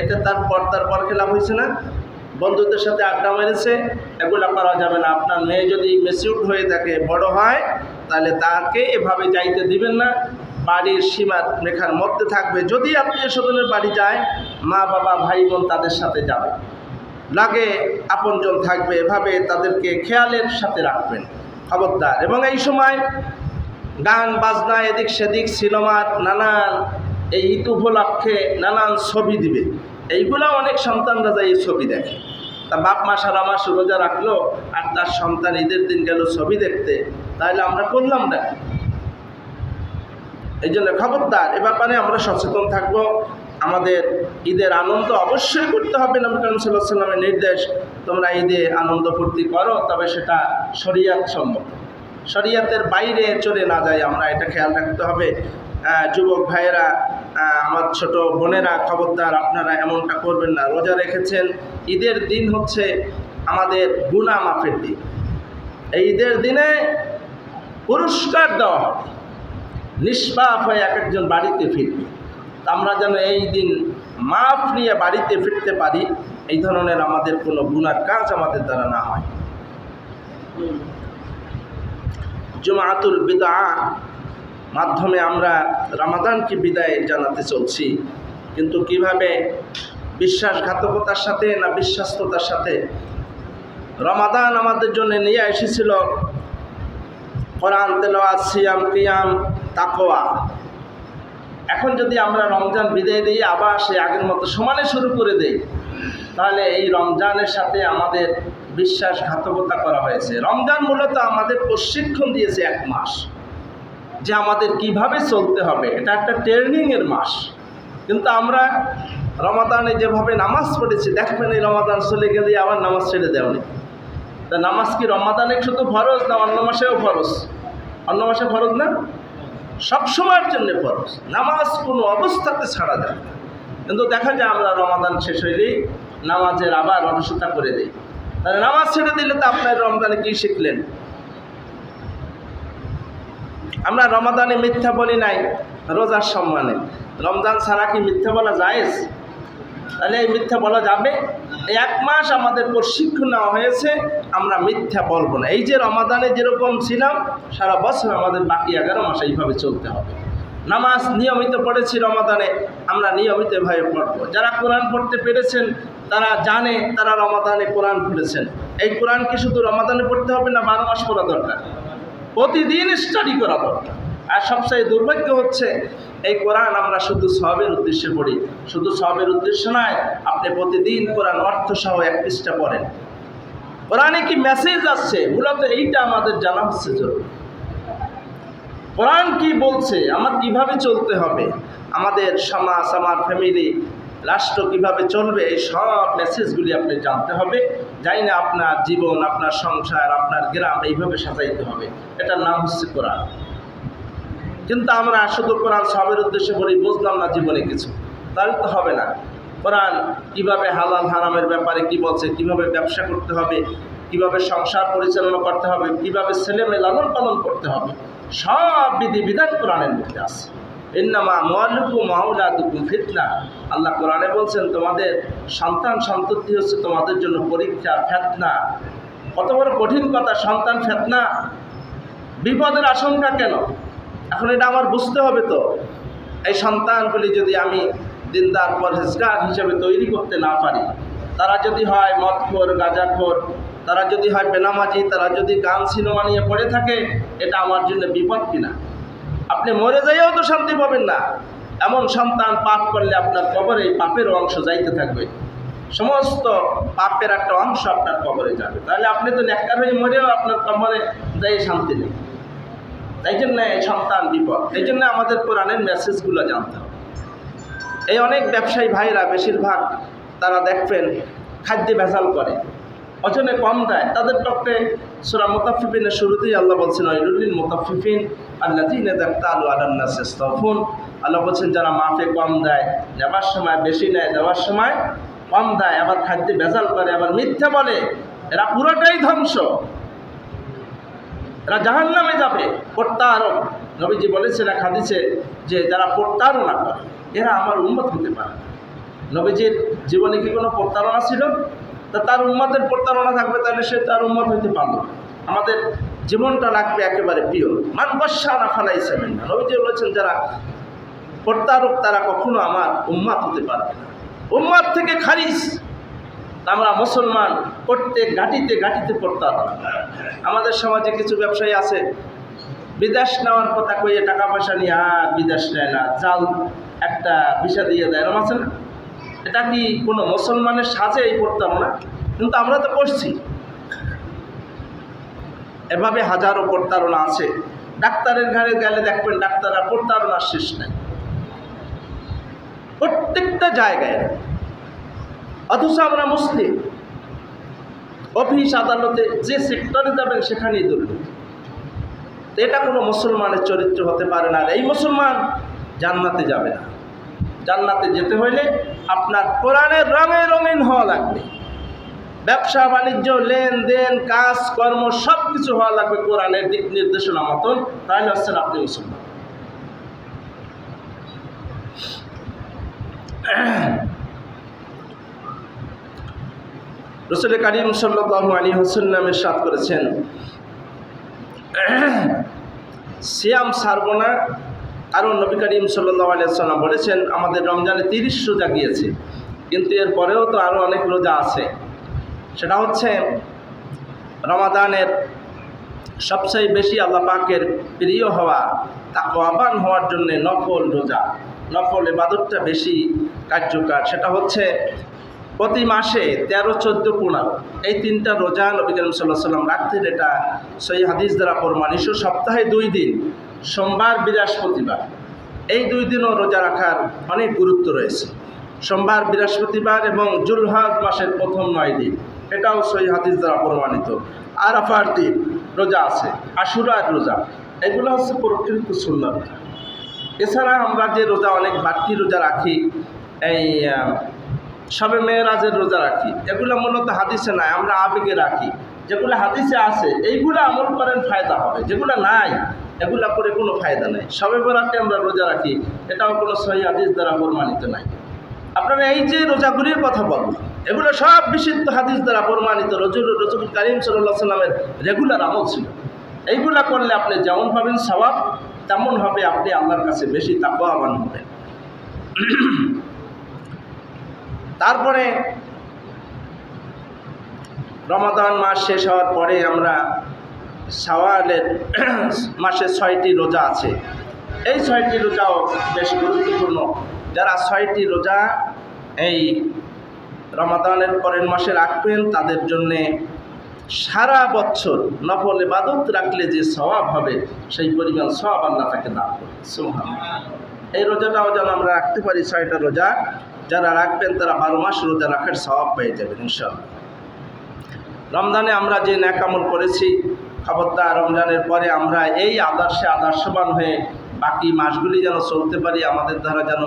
এতে তার পর্দার পর খেলাপ হয়েছে না? বন্ধুদের সাথে আড্ডা মেরেছে, এগুলো করা যাবে না। আপনার মেয়ে যদি ম্যাচিউরড হয়ে থাকে, বড় হয়, তাহলে তাকে এভাবে যাইতে দিবেন না। বাড়ির সীমা রেখার মধ্যে থাকবে। যদি আত্মীয় স্বজনের বাড়ি যায়, মা বাবা ভাই বোন তাদের সাথে যাবে, লাগে আপনজন থাকবে, এভাবে তাদেরকে খেয়ালের সাথে রাখবেন, খবরদার। এবং এই সময় গান বাজনা, এদিক সেদিক, সিনেমার নানান এই ঈদ উপলক্ষে নানান ছবি দিবে। এইগুলো অনেক সন্তানরা যায় এই ছবি দেখে। তা বাপ মা সারা মাস রোজা রাখলো আর তার সন্তান ঈদের দিন গেল ছবি দেখতে, তাহলে আমরা করলাম না। এই জন্য খবরদার, এ ব্যাপারে আমরা সচেতন থাকব। আমাদের ঈদের আনন্দ অবশ্যই করতে হবে। নবী করিম সাল্লাল্লাহু আলাইহি ওয়াসাল্লামের নির্দেশ, তোমরা ঈদে আনন্দ ফুর্তি করো, তবে সেটা শরীয়ত সম্মত, শরীয়তের বাইরে চলে না যায়, আমরা এটা খেয়াল রাখতে হবে। যুবক ভাইয়েরা, আমার ছোট বোনেরা, খবরদার আপনারা এমনটা করবেন না। রোজা রেখেছেন, ঈদের দিন হচ্ছে আমাদের গুনাহ মাফের দিন। এই ঈদের দিনে পুরস্কার দেওয়া হবে, নিষ্পাপ হয়ে এক একজন বাড়িতে ফিরবে। আমরা যেন এই দিন মাফ নিয়ে বাড়িতে ফিরতে পারি, এই ধরনের আমাদের কোনো গুনার কাজ আমাদের দ্বারা না হয়। জুমাতুল বিদআ মাধ্যমে আমরা রমাদানকে বিদায় জানাতে চলছি, কিন্তু কিভাবে? বিশ্বাসঘাতকতার সাথে না বিশ্বাস্ততার সাথে? রমাদান আমাদের জন্য নিয়ে এসেছিল কোরআন তেলাওয়াত, সিয়াম, কিয়াম, তাকওয়া। এখন যদি আমরা রমজান বিদায় দিয়ে আবার সে আগের মতো সমানে শুরু করে দেই, তাহলে এই রমজানের সাথে আমাদের বিশ্বাসঘাতকতা করা হয়েছে। রমজান মূলত আমাদের প্রশিক্ষণ দিয়েছে 1 মাস, যে আমাদের কিভাবে চলতে হবে। এটা একটা ট্রেনিংয়ের মাস। কিন্তু আমরা রমাদানে যেভাবে নামাজ পড়েছি, দেখবেন এই রমাদান চলে গেলে আবার নামাজ ছেড়ে দেওয়া। তা নামাজ কি রমাদানে শুধু ফরজ, না অন্য মাসেও ফরজ? অন্য মাসে ফরজ না, সব সময়ের জন্য ফরজ। নামাজ কোনো অবস্থাতে ছাড়া যায় না। কিন্তু দেখা যায় আমরা রমাদান শেষ হইলেই নামাজের আবার অলসতা করে দিই। তাহলে নামাজ ছেড়ে দিলে তো আপনার রমজানে কি শিখলেন? আমরা রমাদানে মিথ্যা বলি নাই রোজার সম্মানে। রমজান ছাড়া কি মিথ্যা বলা জায়েজ? তাহলে এই মিথ্যা বলা যাবে? এই 1 মাস আমাদের প্রশিক্ষণ নেওয়া হয়েছে, আমরা মিথ্যা বলবো না। এই যে রমাদানে যেরকম ছিলাম, সারা বছর আমাদের বাকি 11 মাস এইভাবে চলতে হবে। নামাজ নিয়মিত পড়েছি রমাদানে, আমরা নিয়মিতভাবে পড়বো। যারা কোরআন পড়তে পেরেছেন তারা জানে, তারা রমাদানে কোরআন পড়েছেন। এই কোরআন কি শুধু রমাদানে পড়তে হবে, না 12 মাস পড়া দরকার? প্রতিদিন স্টাডি করা দরকার। আর সবচেয়ে দুর্ভাগ্য হচ্ছে এই কোরআন আমরা শুধু সওয়াবের উদ্দেশ্যে পড়ি। শুধু সওয়াবের উদ্দেশ্য নয়, আপনি প্রতিদিন কোরআন অর্থ সহ 1 পৃষ্ঠা পড়েন। কোরআনে কি মেসেজ আসছে, মূলত এইটা আমাদের জানা হচ্ছে জরুরি। কোরআন কি বলছে, আমার কিভাবে চলতে হবে, আমাদের সমাজ, আমার ফ্যামিলি, রাষ্ট্র কিভাবে চলবে, এই সব মেসেজগুলি আপনি জানতে হবে। যাই না আপনার জীবন, আপনার সংসার, আপনার গ্রাম এইভাবে সাজাইতে হবে। এটার নাম হচ্ছে কোরআন। কিন্তু আমরা শুধু কোরআন সবের উদ্দেশ্যে বলি, বুঝলাম না জীবনে কিছু, তাহলে তো হবে না। কোরআন কিভাবে হালাল হারামের ব্যাপারে কি বলছে, কিভাবে ব্যবসা করতে হবে, কিভাবে সংসার পরিচালনা করতে হবে, কিভাবে ছেলেমেয়ে লালন পালন করতে হবে, সব বিধিবিধান কোরআনের মধ্যে আছে। ইন্নামা আমওয়ালুকুম ওয়া আওলাদুকুম ফিতনা। আল্লাহ কোরআনে বলছেন, তোমাদের সন্তান সন্ততি হচ্ছে তোমাদের জন্য পরীক্ষা, ফিতনা। কত বড় কঠিন কথা, সন্তান ফিতনা, বিপদের আশঙ্কা কেন? এখন এটা আমার বুঝতে হবে। তো এই সন্তানগুলি যদি আমি দিনদার পরহেজগার হিসেবে তৈরি করতে না পারি, তারা যদি হয় মদখোর, গাঁজাখোর, তারা যদি হয় বেনামাজি, তারা যদি গান সিনেমা নিয়ে পড়ে থাকে, এটা আমার জন্য বিপদ কিনা? আপনি মরে যাইও তো শান্তি পাবেন না। এমন সন্তান পাপ করলে আপনার কবরে পাপের অংশ যাইতে থাকবে, সমস্ত পাপের একটা অংশ আপনার কবরে যাবে। তাহলে আপনি তো নেককার হয়ে মরেও আপনার কবরে যাই শান্তি নেই। তাই জন্য এই সন্তান বিপদ। এই জন্য আমাদের কোরআনের মেসেজগুলো জানতে হবে। এই অনেক ব্যবসায়ী ভাইরা বেশিরভাগ তারা দেখবেন খাদ্যে ভেজাল করে, ওজনে কম দেয়। তাদের পক্ষে সূরা মুতাফফিফিনের শুরুতেই আল্লাহ বলছেন, ওয়াইলুল মুতাফফিফিন আল্লাযীনা ইযা ইক্তালু আলান নাস ইসতাওফুন। আল্লাহ বলছেন, যারা মাপে কম দেয়, নেবার সময় বেশি নেয়, দেওয়ার সময় কম দেয়, আবার খাদ্যে ভেজাল করে, আবার মিথ্যা বলে, এরা পুরোটাই ধ্বংস, এরা জাহান্নামে যাবে। প্রতারক, নবীজি বলেছেন এক হাদিসে যে যারা প্রতারণা করে এরা আমার উম্মত হতে পারে। নবীজির জীবনে কি কোনো প্রতারণা ছিল? তা তার উম্মতের প্রতারণা থাকবে, তাহলে সে তার উম্মত হইতে পারল। আমাদের জীবনটা রাখবে একেবারে প্রিয়। মান বসানা ফালাইসা মিন্না। নবীজি বলেছেন, যারা প্রতারক তারা কখনো আমার উম্মত হতে পারবে না, উম্মত থেকে খারিজ। আমরা মুসলমান প্রত্যেক ঘাটিতে ঘাটিতে প্রতারণা। আমাদের সমাজে কিছু ব্যবসায়ী আছে, বিদেশ নেওয়ার কথা কইয়ে টাকা পয়সা নিয়ে আর বিদেশ নেয় না, জাল একটা ভিসা দিয়ে দেয়, এরকম আছে না? এটা কি কোনো মুসলমানের সাজে এই প্রতারণা? কিন্তু আমরা তো করছি। এভাবে হাজারো প্রতারণা আছে। ডাক্তারের ঘরে গেলে দেখবেন ডাক্তাররা প্রতারণার শেষ নেই, প্রত্যেকটা জায়গায়। অথচ আমরা মুসলিম, অফিস আদালতে যে সেক্টরে যাবেন সেখানেই দুর্নীতি। এটা কোনো মুসলমানের চরিত্র হতে পারে না। এই মুসলমান জান্নাতে যাবে না। জান্নাতে যেতে হইলে আপনার কোরআনের রঙে রঙিন হওয়া লাগবে। ব্যবসা বাণিজ্য, লেনদেন, কাজ কর্ম সব কিছু হওয়া লাগবে কোরআনের দিক নির্দেশনা মতন, তাহলে হচ্ছেন আপনি মুসলমান। রাসূল কারীম সাল্লাল্লাহু আলাইহি ওয়াসাল্লাম ইরশাদ করেছেন, সিয়াম ছাড়বো না। কারণ নবী করিম সাল্লাল্লাহু আলাইহি ওয়াসাল্লাম বলেছেন, আমাদের রমজানে 30 রোজা গিয়েছে, কিন্তু এর পরেও তো আরও অনেক রোজা আছে। সেটা হচ্ছে রমাদানের সবচেয়ে বেশি আল্লাহ পাকের প্রিয় হওয়া, তাকওয়াবান হওয়ার জন্যে নফল রোজা, নফল ইবাদতটা বেশি কার্যকর। সেটা হচ্ছে প্রতি মাসে 13, 14, 15 এই 3টা রোজা নবী করিম সাল্লাল্লাহু আলাইহি ওয়াসাল্লাম রাখতেন। এটা সহিহ হাদিস দ্বারা প্রমাণিত। সপ্তাহে 2 দিন, সোমবার, বৃহস্পতিবার, এই 2 দিনও রোজা রাখার অনেক গুরুত্ব রয়েছে। সোমবার, বৃহস্পতিবার এবং জুলহজ মাসের প্রথম 9 দিন, এটাও সহিহ হাদিস দ্বারা প্রমাণিত। আরাফার দিন রোজা আছে, আশুরার রোজা, এগুলো হচ্ছে প্রকৃত সুন্নাত। এছাড়া আমরা যে রোজা অনেক বাড়তি রোজা রাখি, এই শবে মেরাজের রোজা রাখি, এগুলো মূলত হাদিসে নাই, আমরা আবেগে রাখি। যেগুলো হাদিসে আছে এইগুলো আমল করেন ফায়দা হবে, যেগুলো নাই এগুলো করে কোনো ফায়দা নেই। শবে বরাতে আমরা রোজা রাখি, এটাও কোনো সহিহ হাদিস দ্বারা প্রমাণিত নাই। আপনারা এই যে রোজাগুলির কথা বলবো, এগুলো সব বিশুদ্ধ হাদিস দ্বারা প্রমাণিত। রসুল কারীম সাল্লাল্লাহু আলাইহি ওয়াসাল্লামের রেগুলার আমল ছিল। এইগুলা করলে আপনি যেমন পাবেন সওয়াব, তেমন হবে আপনি আল্লাহর কাছে বেশি তাকওয়াবান হবেন। তারপরে রমাদান মাস শেষ হওয়ার পরে আমরা শাওয়ালের মাসে 6টি রোজা আছে। এই 6টি রোজাও বেশ গুরুত্বপূর্ণ। যারা 6টি রোজা এই রমাদানের পরের মাসে রাখবেন, তাদের জন্যে সারা বছর নফল ইবাদত রাখলে যে সওয়াব হবে, সেই পরিমাণ সওয়াব আল্লাহ তাকে দান করবে। সুবহানাল্লাহ। এই রোজাটাও যেন আমরা রাখতে পারি। 6টা রোজা যারা রাখবেন তারা 12 মাস রোজা রাখার সওয়াব পেয়ে যাবেন ইনশাআল্লাহ। রমজানে আমরা যে নেক আমল করেছি, খবরদার রমজানের পরে আমরা এই আদর্শবান হয়ে বাকি মাসগুলি যেন চলতে পারি। আমাদের দ্বারা যেন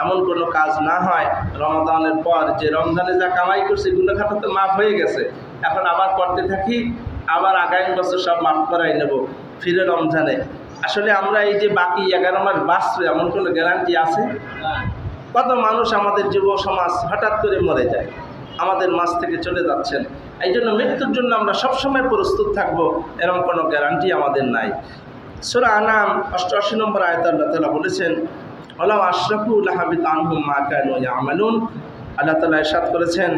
এমন কোনো কাজ না হয় রমাদানের পর যে রমজানে যা কামাই করছি গুনাহ খাতা তো মাফ হয়ে গেছে, এখন আবার করতে থাকি, আবার আগামী বছর সব মাফ করাই নেব ফিরে রমজানে। আসলে আমরা এই যে বাকি 11 মাস বাঁচবে এমন কোনো গ্যারান্টি আছে? কত মানুষ আমাদের যুব সমাজ হঠাৎ করে মরে যায়, আমাদের মাঝ থেকে চলে যাচ্ছেন। এই জন্য মৃত্যুর জন্য আমরা সবসময় প্রস্তুত থাকব, এরকম কোনো গ্যারান্টি আমাদের নাই। সূরা আনাম 88 নম্বর আয়াতে আল্লাহ তাআলা বলেছেন, ওয়ালাউ আশরাকু লাহাবিতা আনহুম মা কানু ইয়ামালুন। আল্লাহ তাআলা ইরশাদ করেছেন,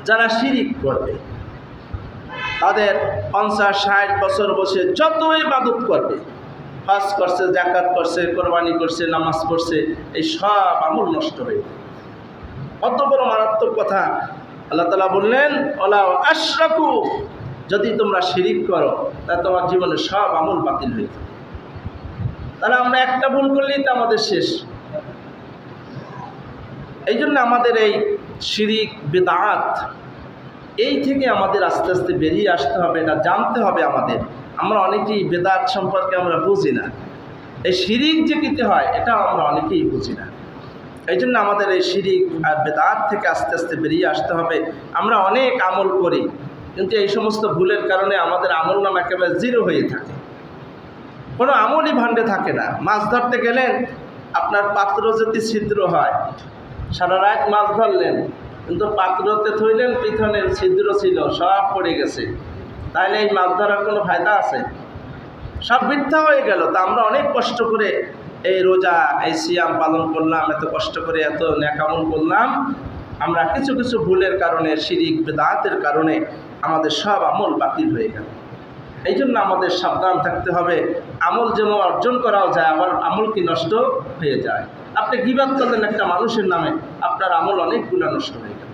যারা শিরিক করবে তাদের 50-60 বছর বসে যত ইবাদত করবে, হজ করছে, যাকাত করছে, কোরবানি করছে, নামাজ পড়ছে, এই সব আমল নষ্ট হয়ে যাবে। কত বড় মারাত্মক কথা! আল্লাহ তাআলা বললেন, ওয়ালাউ আশরাকু, যদি তোমরা শিরিক করো তাহলে তোমার জীবনের সব আমল বাতিল হয়ে যাবে। তাহলে আমরা একটা ভুল করলেই তো আমাদের শেষ। এই জন্য আমাদের এই শিরিক, বিদআত, এই থেকে আমাদের আস্তে আস্তে বেরিয়ে আসতে হবে, এটা জানতে হবে আমাদের। আমরা অনেকেই বেদাত সম্পর্কে আমরা বুঝি না, এই শিরিক যে কিতে হয় এটা আমরা অনেকেই বুঝি না। এই জন্য আমাদের এই শিরিক আর বেদাত থেকে আস্তে আস্তে বেরিয়ে আসতে হবে। আমরা অনেক আমল করি, কিন্তু এই সমস্ত ভুলের কারণে আমাদের আমল নাম একেবারে 0 হয়ে থাকে, কোনো আমলই ভাণ্ডে থাকে না। মাছ ধরতে গেলেন, আপনার পাত্র যদি ছিদ্র হয়, সারা রাত মাছ ধরলেন, কিন্তু পাত্রতে থইলেন, পিছনের ছিদ্র ছিল, সব পড়ে গেছে, তাহলে এই মাছ ধরার কোনো ফায়দা আছে? সব মিথ্যা হয়ে গেল। তা আমরা অনেক কষ্ট করে এই রোজা, এই সিয়াম পালন করলাম, এত কষ্ট করে এত নেক আমল করলাম, আমরা কিছু কিছু ভুলের কারণে, শিরিক বিদআতের কারণে আমাদের সব আমল বাতিল হয়ে গেল। এই জন্য আমাদের সাবধান থাকতে হবে। আমল যেমন অর্জন করাও যায়, আবার আমল কি নষ্ট হয়ে যায়। আপনি গীবত করলেন একটা মানুষের নামে, আপনার আমল অনেকগুলো নষ্ট হয়ে গেল।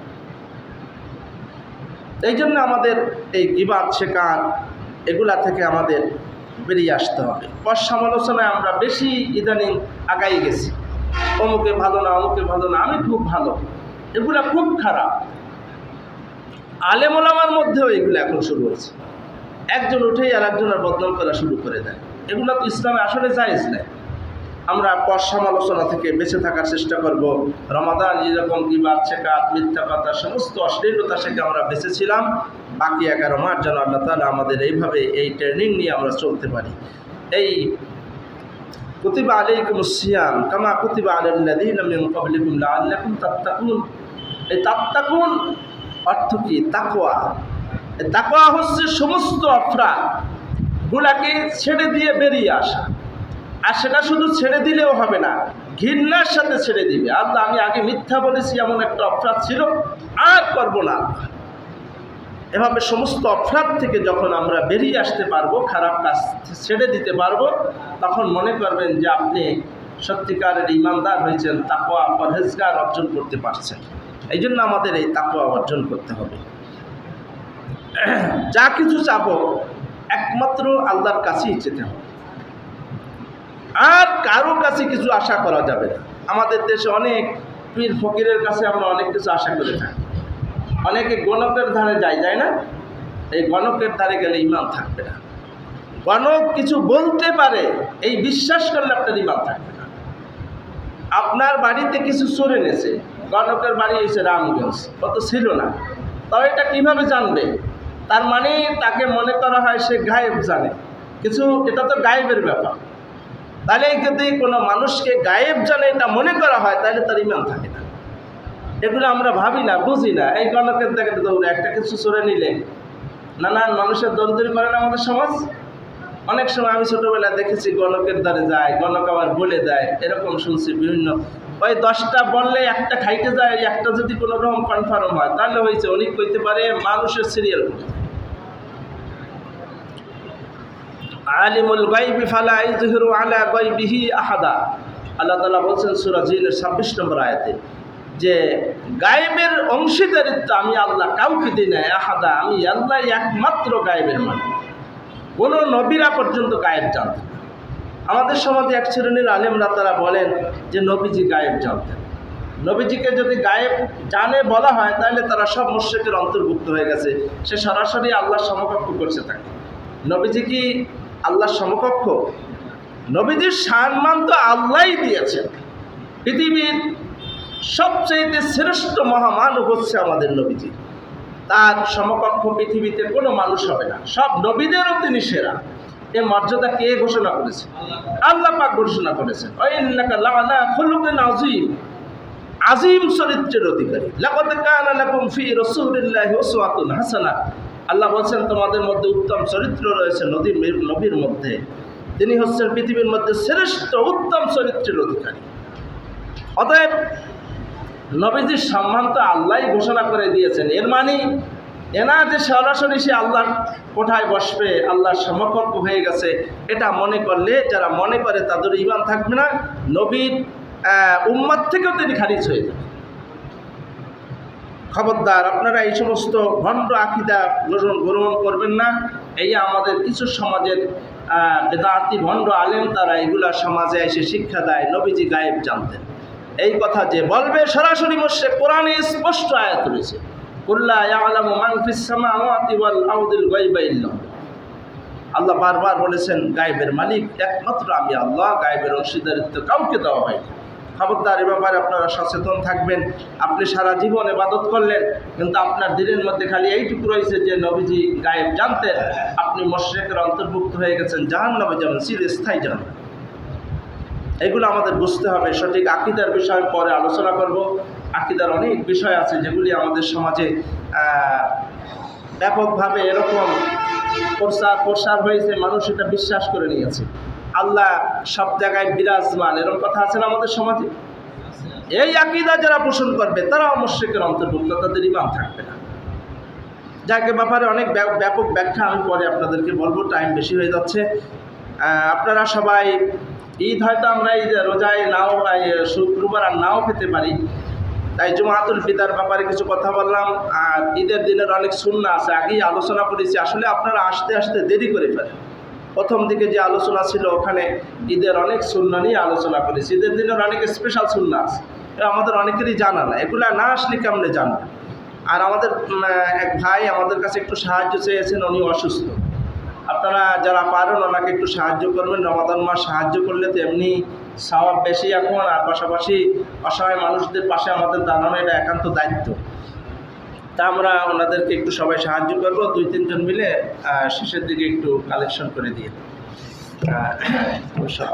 এই জন্য আমাদের এই গীবত, শিকার, এগুলা থেকে আমাদের বেরিয়ে আসতে হবে। পর সমালোচনায় আমরা বেশি ইদানিং আগাই গেছি, অমুকে ভালো না, অমুকে ভালো না, আমি খুব ভালো, এগুলা খুব খারাপ। আলেম ওলামার মধ্যেও এগুলো এখন শুরু হয়েছে। একজন উঠেই আর একজনের বদনাম করা শুরু করে দেয়। এগুলো তো ইসলামে আসলে জায়েজ নেই। আমরা পর সমালোচনা থেকে বেঁচে থাকার চেষ্টা করব। রমাদান যেরকম গীবত, শিকার, মিথ্যা কথা, সমস্ত অশ্লীলতা থেকে আমরা বেঁচেছিলাম, বাকি 11 মাস যেন আল্লাহ তাআলা আমাদের এইভাবে এই ট্রেনিং নিয়ে আমরা চলতে পারি। এই কুতিবা আলাইকুমুস সিয়াম কামা কুতিবা আলাল্লাযীনা মিন ক্বাবলিকুম লাআল্লাকুম তাত্তাকুন। এই তাত্তাকুন অর্থ কি? তাকওয়া। এই তাকওয়া হচ্ছে সমস্ত অপরাধগুলাকে ছেড়ে দিয়ে বেরিয়ে আসা। আর সেটা শুধু ছেড়ে দিলেও হবে না, ঘৃণার সাথে ছেড়ে দিবে। আল্লাহ, আমি আগে মিথ্যা বলেছি, এমন একটা অপরাধ ছিল, আর করব না। এভাবে সমস্ত অপরাধ থেকে যখন আমরা বেরিয়ে আসতে পারবো, খারাপ কাজ ছেড়ে দিতে পারবো, তখন মনে করবেন যে আপনি সত্যিকারের ইমানদার হয়েছেন, তাকওয়া পরহেজগার অর্জন করতে পারছেন। এই জন্য আমাদের এই তাকওয়া অর্জন করতে হবে। যা কিছু চাবো একমাত্র আল্লাহর কাছেই যেতে হবে, আর কারো কাছে কিছু আশা করা যাবে না। আমাদের দেশে অনেক পীর ফকিরের কাছে আমরা অনেক কিছু আশা করে থাকি। অনেকে গণকের ধারে যায় না? এই গণকের ধারে গেলে ইমান থাকবে না। গণক কিছু বলতে পারে এই বিশ্বাস করলে আপনার ইমান থাকবে না। আপনার বাড়িতে কিছু চোর এনেছে, গণকের বাড়ি এসে রামগঞ্জ, কত ছিল না, তাও এটা কিভাবে জানবে? তার মানে তাকে মনে করা হয় সে গায়েব জানে কিছু, এটা তো গায়েবের ব্যাপার। তাহলে যদি কোনো মানুষকে গায়েব জানে এটা মনে করা হয়, তাহলে তার ইমান থাকে না। এগুলো আমরা ভাবি না, বুঝি না। এই গণকের দেখে দৌড়ে একটা কিছু চড়ে নিলে নানান মানুষের দৌড়দৌড়ি করে না আমাদের সমাজ। অনেক সময় আমি ছোটোবেলায় দেখেছি গণকের দ্বারে যায়, গণক আবার বলে দেয়, এরকম শুনছি বিভিন্ন। ওই 10টা বললে একটা খাইতে যায়, একটা যদি কোনো রকম কনফার্ম হয় তাহলে হয়েছে, উনি কইতে পারে মানুষের সিরিয়াল করে। আলিমুল গায়বি ফালা ইযহিরু আলা গায়বিহি আহাদা, আল্লাহ তাআলা বলছেন সূরা জিনের 26 নম্বর আয়াতে, যে গায়েবের অংশীদারিত্ব আমি আল্লাহ কাউকে দিই না। আহাদা, আমি আল্লাহ একমাত্র গায়েবের মালিক। কোনো নবীরা পর্যন্ত গায়েব জানতেন। আমাদের সমাজে এক শ্রেণীর আলেমরা তারা বলেন যে নবীজি গায়েব জানতেন। নবীজিকে যদি গায়েব জানে বলা হয় তাহলে তারা সব মুশরিকের অন্তর্ভুক্ত হয়ে গেছে। সে সরাসরি আল্লাহর সমকক্ষ করছে তাকে। নবীজি কি আল্লাহর সমকক্ষ? নবীজির সম্মান তো আল্লাহই দিয়েছেন। পৃথিবীর সবচেয়ে শ্রেষ্ঠ মহামানব হচ্ছে আমাদের নবীজি। তার সমকক্ষ পৃথিবীতে কোনো মানুষ হবে না। সব নবীদেরও তিনি সেরা। এ মর্যাদা কে ঘোষণা করেছে? আল্লাহ পাক ঘোষণা করেছেন। ইন্নাকা লাআলা খুলুকিন আযীম, আযীম চরিত্রের অধিকারী। লাকাদ কানা লাকুম ফি রাসূলিল্লাহি উসওয়াতুন হাসানাহ। আল্লাহ বলছেন তোমাদের মধ্যে উত্তম চরিত্র রয়েছে নবীর মধ্যে। তিনি হচ্ছেন পৃথিবীর মধ্যে শ্রেষ্ঠ উত্তম চরিত্রের অধিকারী। অতএব নবীজির সম্মান তো আল্লাহই ঘোষণা করে দিয়েছেন। এর মানে এনা যে সরাসরি সে আল্লাহর কোঠায় বসবে, আল্লাহর সমকক্ষ হয়ে গেছে, এটা মনে করলে, যারা মনে করে তাদের ঈমান থাকবে না। নবীর উম্মত থেকেও তিনি খারিজ হয়ে যাবে। খবরদার, আপনারা এই সমস্ত ভণ্ড আকীদা গ্রহণ করবেন না। এই আমাদের কিছু সমাজের বেদাতি ভণ্ড আলেম, তারা এগুলা সমাজে এসে শিক্ষা দেয় নবীজি গায়েব জানতেন। এই কথা যে বলবে সরাসরি মুশরিক। কোরআনে স্পষ্ট আয়াত রয়েছে, কুল্লা ইয়ালামু মান ফিস সামাওয়াতি ওয়াল আরদিল গায়বা ইল্লাল্লাহ। আল্লাহ বারবার বলেছেন গায়েবের মালিক একমাত্র আমি আল্লাহ, গায়েবের অংশীদারিত্ব কাউকে দেওয়া হয়নি। খবরদার, এ ব্যাপারে আপনারা সচেতন থাকবেন। আপনি সারা জীবন ইবাদত করলেন, কিন্তু আপনার দিলের মধ্যে খালি এইটুকু রয়েছে যে নবীজি গায়েব জানতেন, আপনি মুশরিকের অন্তর্ভুক্ত হয়ে গেছেন, জাহান্নামে যাবেন, চিরস্থায়ী যাবেন। এগুলো আমাদের বুঝতে হবে। সঠিক আকীদার বিষয় পরে আলোচনা করব। আকীদার অনেক বিষয় আছে যেগুলি আমাদের সমাজে ব্যাপকভাবে এরকম প্রসার হয়েছে, মানুষ এটা বিশ্বাস করে নিয়েছে আল্লাহ সব জায়গায় বিরাজমান, এরকম কথা আছে না আমাদের সমাজে। এই আকীদা যারা পোষণ করবে তারাও মুশরিকের অন্তর্ভুক্ত, তাদের ঈমান থাকবে না। যাকে ব্যাপারে অনেক ব্যাপক ব্যাখ্যা আমি পরে আপনাদেরকে বলবো, টাইম বেশি হয়ে যাচ্ছে। আপনারা সবাই ঈদ হয়তো আমরা এই রোজায় নাও, শুক্রবার আর নাও পেতে পারি, তাই জুমাতুল ফিতার ব্যাপারে কিছু কথা বললাম। আর ঈদের দিনের অনেক সুন্নাহ আছে, আগেই আলোচনা করেছি। আসলে আপনারা আসতে আসতে দেরি করে ফেলেন। প্রথম দিকে যে আলোচনা ছিল ওখানে ঈদের অনেক সুন্নাহ নিয়ে আলোচনা করেছি। ঈদের দিনের অনেক স্পেশাল সুন্নাহ আছে, আমাদের অনেকেরই জানা না। এগুলা না আসলে কেমনে জানবে? আর আমাদের এক ভাই আমাদের কাছে একটু সাহায্য চেয়েছেন, উনি অসুস্থ। আপনারা যারা পারেন ওনাকে একটু সাহায্য করবেন। রমাদান মাস সাহায্য করলে তো এমনি সওয়াব বেশি এখন, আর পাশাপাশি অসহায় মানুষদের পাশে আমাদের দাঁড়ানো এটা একান্ত দায়িত্ব। তা আমরা ওনাদেরকে একটু সবাই সাহায্য করব, 2-3 জন মিলে শেষের দিকে একটু কালেকশন করে দিয়ে সব